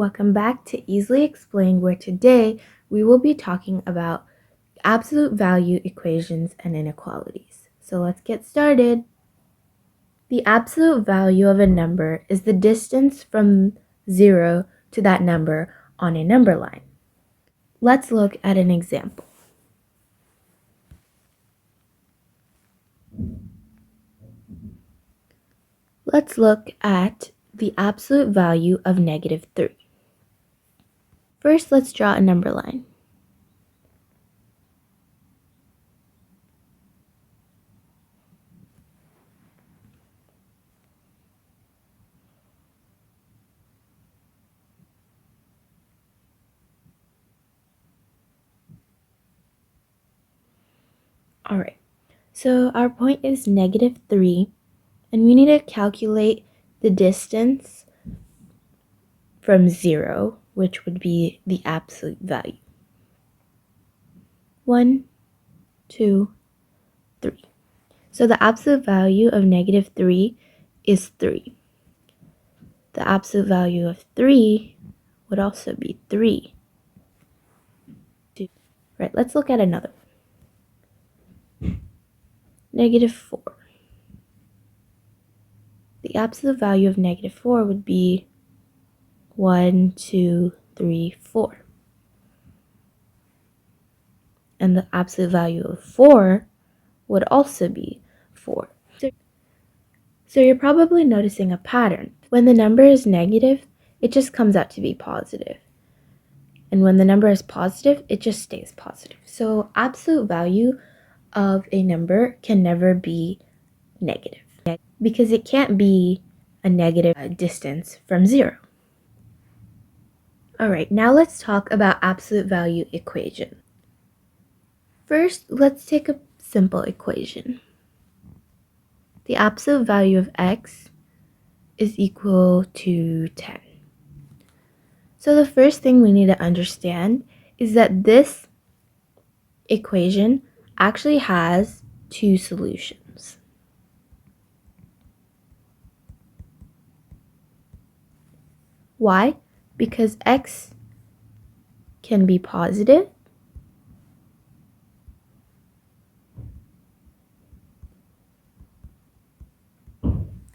Welcome back to Easily Explained, where today we will be talking about absolute value equations and inequalities. So let's get started. The absolute value of a number is the distance from 0 to that number on a number line. Let's look at an example. Let's look at the absolute value of -3. First, let's draw a number line. Alright, so our point is -3, and we need to calculate the distance from 0, which would be the absolute value. 1, 2, 3. So the absolute value of -3 is 3. The absolute value of 3 would also be 3. Right, let's look at another one. -4. The absolute value of -4 would be 1, 2, 3, 4. And the absolute value of 4 would also be 4. So you're probably noticing a pattern. When the number is negative, it just comes out to be positive. And when the number is positive, it just stays positive. So absolute value of a number can never be negative because it can't be a negative distance from 0. Alright, now let's talk about absolute value equation. First, let's take a simple equation. The absolute value of x is equal to 10. So the first thing we need to understand is that this equation actually has two solutions. Why? Because x can be positive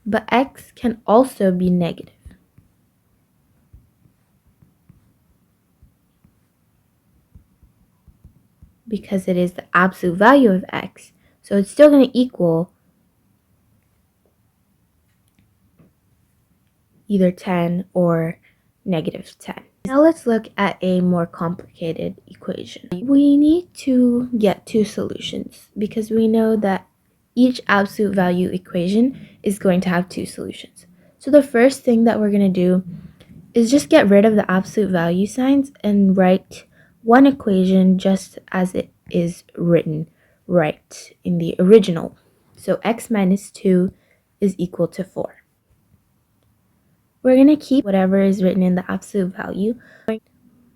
but x can also be negative. Because it is the absolute value of x, so it's still going to equal either 10 or -10. Now let's look at a more complicated equation. We need to get two solutions because we know that each absolute value equation is going to have two solutions. So the first thing that we're going to do is just get rid of the absolute value signs and write one equation just as it is written right in the original. So x minus 2 is equal to 4. We're going to keep whatever is written in the absolute value,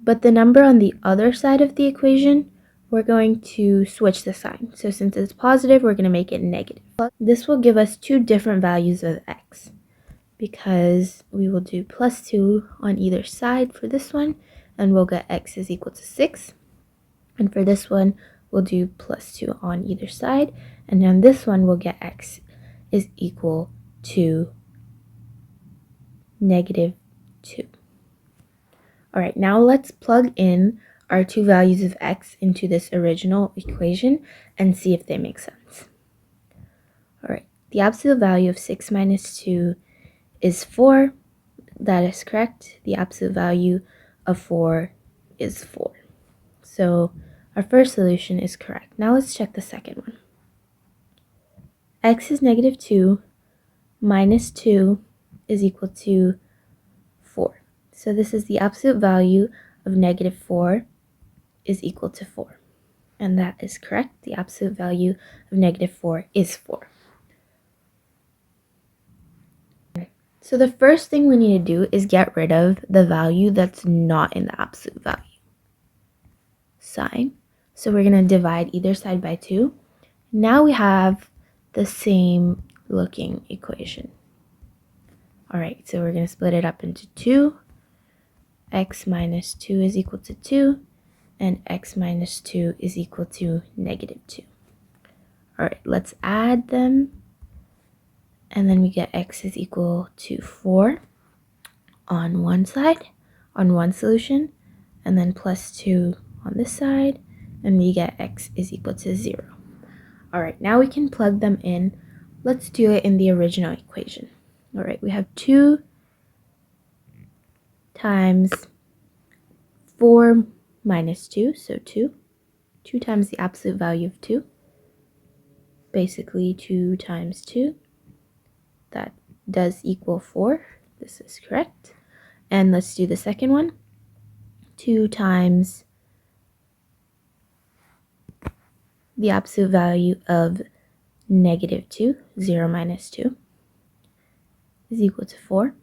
but the number on the other side of the equation, we're going to switch the sign. So since it's positive, we're going to make it negative. This will give us two different values of x, because we will do +2 on either side for this one, and we'll get x is equal to 6. And for this one, we'll do +2 on either side, and on this one, we'll get x is equal to -2. Alright, now let's plug in our two values of x into this original equation and see if they make sense. Alright, the absolute value of 6 minus 2 is 4. That is correct. The absolute value of 4 is 4. So our first solution is correct. Now let's check the second one. X is -2 minus 2 is equal to 4. So this is the absolute value of -4 is equal to 4. And that is correct. The absolute value of -4 is 4. So the first thing we need to do is get rid of the value that's not in the absolute value sign. So we're going to divide either side by 2. Now we have the same looking equation. Alright, so we're going to split it up into 2. x minus 2 is equal to 2, and x minus 2 is equal to negative 2. All right, let's add them, and then we get x is equal to 4 on one side, on one solution, and then plus 2 on this side, and we get x is equal to 0. All right, now we can plug them in. Let's do it in the original equation. All right, we have 2 times 4 minus 2, so 2. 2 times the absolute value of 2. Basically 2 times 2. That does equal 4. This is correct. And let's do the second one. 2 times the absolute value of negative 2, 0 minus 2, is equal to 4.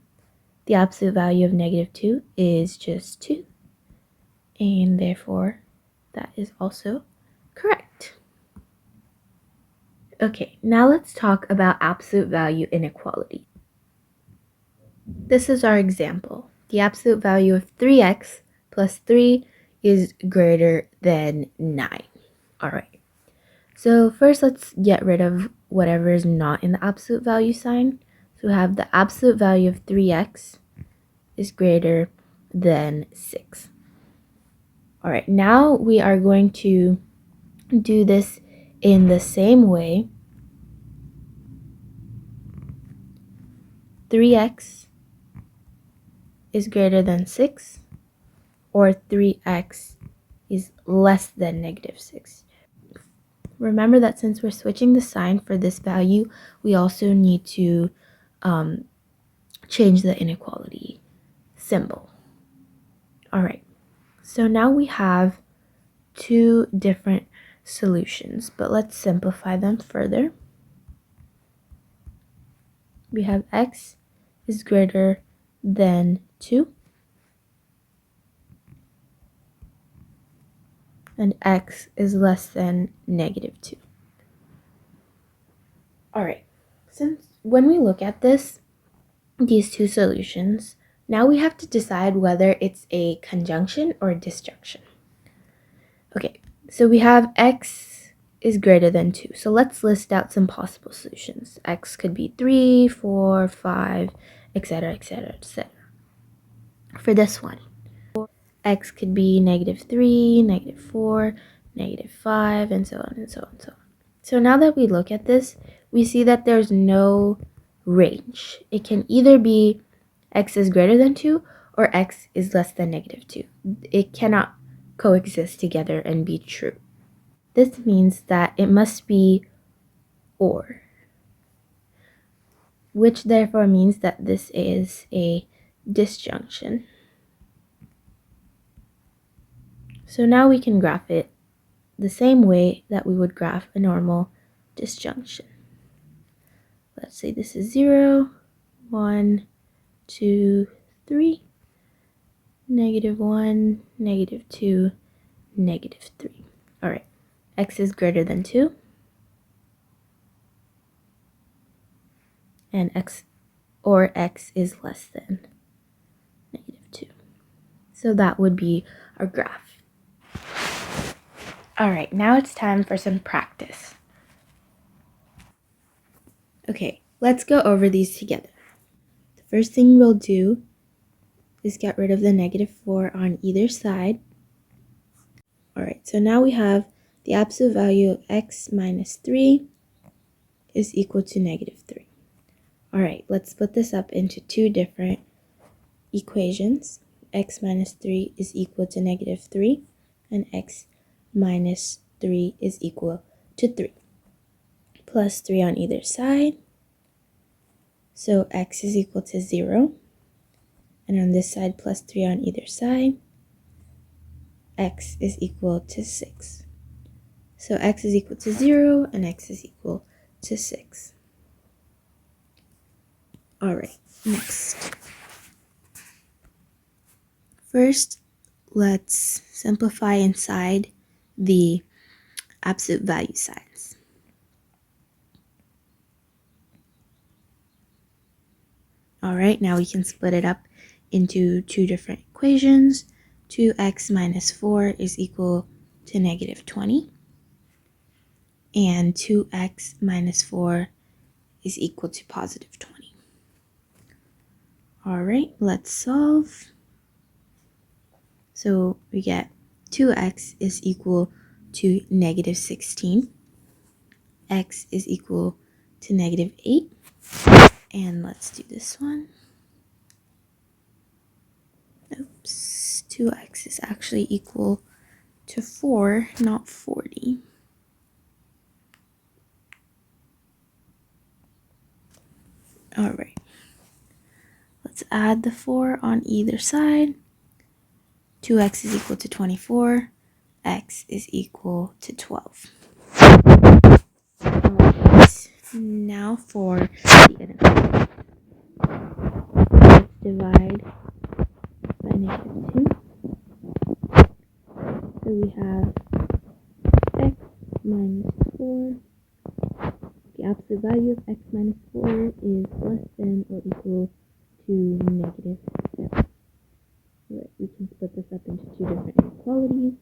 The absolute value of negative 2 is just 2, and therefore that is also correct. Okay, now let's talk about absolute value inequality. This is our example. The absolute value of 3x plus 3 is greater than 9. All right. So first, let's get rid of whatever is not in the absolute value sign. So we have the absolute value of 3x is greater than 6. All right, now we are going to do this in the same way. 3x is greater than 6, or 3x is less than negative 6. Remember that since we're switching the sign for this value, we also need to change the inequality symbol. All right, so now we have 2 different solutions, but let's simplify them further. We have x is greater than 2, and x is less than negative 2. All right, since when we look at these 2 solutions, now we have to decide whether it's a conjunction or a disjunction. Okay, so we have x is greater than 2. So let's list out some possible solutions. X could be 3, 4, 5, etc., etc., etc. For this one, x could be negative 3, negative 4, negative 5, and so on and so on and so on. So now that we look at this, we see that there's no range. It can either be x is greater than 2 or x is less than negative 2. It cannot coexist together and be true. This means that it must be or, which therefore means that this is a disjunction. So now we can graph it the same way that we would graph a normal disjunction. Let's say this is 0, 1, 2, 3, negative 1, negative 2, negative 3. All right, x is greater than 2, and x is less than negative 2. So that would be our graph. All right, now it's time for some practice. Okay, let's go over these together. The first thing we'll do is get rid of the negative 4 on either side. All right, so now we have the absolute value of x minus 3 is equal to negative 3. All right, let's split this up into 2 different equations. X minus 3 is equal to negative 3, and x minus 3 is equal to 3. Plus 3 on either side. So x is equal to 0. And on this side, plus 3 on either side. X is equal to 6. So x is equal to 0, and x is equal to 6. All right, next. First, let's simplify inside the absolute value signs. All right, now we can split it up into 2 different equations. 2x minus 4 is equal to negative 20. And 2x minus 4 is equal to positive 20. All right, let's solve. So we get 2x is equal to negative 16. X is equal to negative 8. And let's do this one. Oops, 2x is actually equal to 4, not 40. All right, let's add the 4 on either side. 2x is equal to 24, x is equal to 12. Alright, now for the inequality. Let's divide by negative 2. So we have x minus 4. The absolute value of x minus 4 is less than or equal to negative 7. Right, we can split this up into two different inequalities.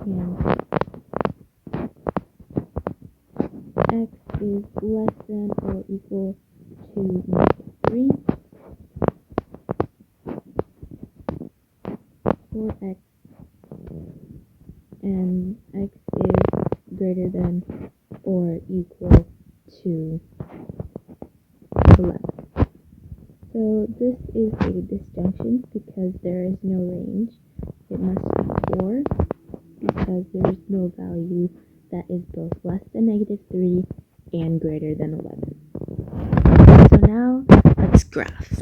And x is less than or equal to negative 3. For x, and x is greater than or equal to 11. So this is a disjunction because there is no range. It must be 4 because there is no value that is both less than negative 3 and greater than 11. So now let's graph.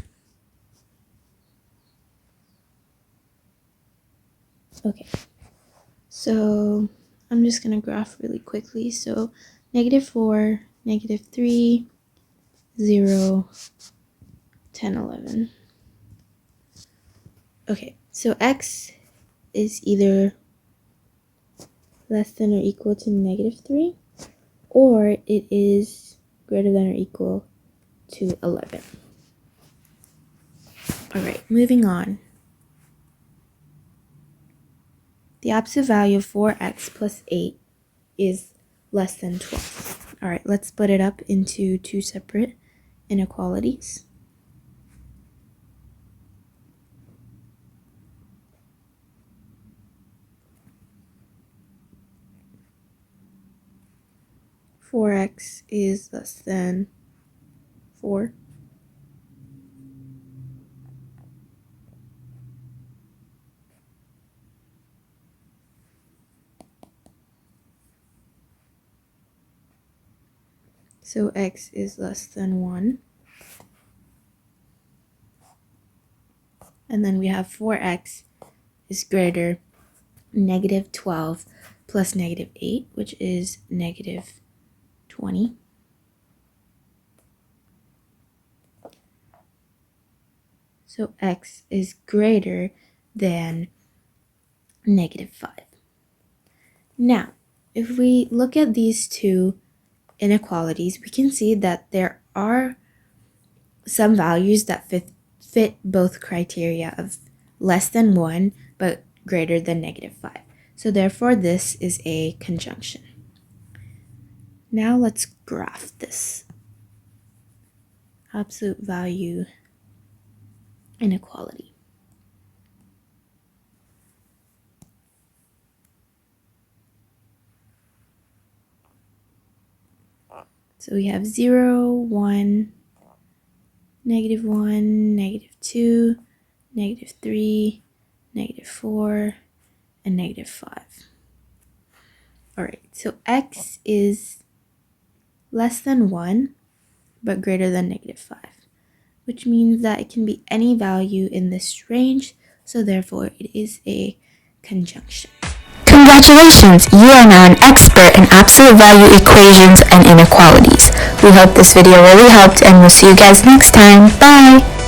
Okay, so I'm just going to graph really quickly. So negative 4, negative 3, 0, 10, 11. Okay, so x is either less than or equal to negative 3, or it is greater than or equal to 11. All right, moving on. The absolute value of 4x plus 8 is less than 12. All right, let's split it up into two separate inequalities. Four x is less than 4. So x is less than 1. And then we have 4x is greater negative 12 plus negative 8, which is negative 20. So x is greater than negative 5. Now, if we look at these two inequalities, we can see that there are some values that fit both criteria of less than 1 but greater than negative 5. So therefore this is a conjunction. Now let's graph this absolute value inequality. So we have 0, 1, negative 1, negative 2, negative 3, negative 4, and negative 5. All right, so x is less than 1, but greater than negative 5, which means that it can be any value in this range, so therefore it is a conjunction. Congratulations, you are now an expert in absolute value equations and inequalities. We hope this video really helped, and we'll see you guys next time. Bye!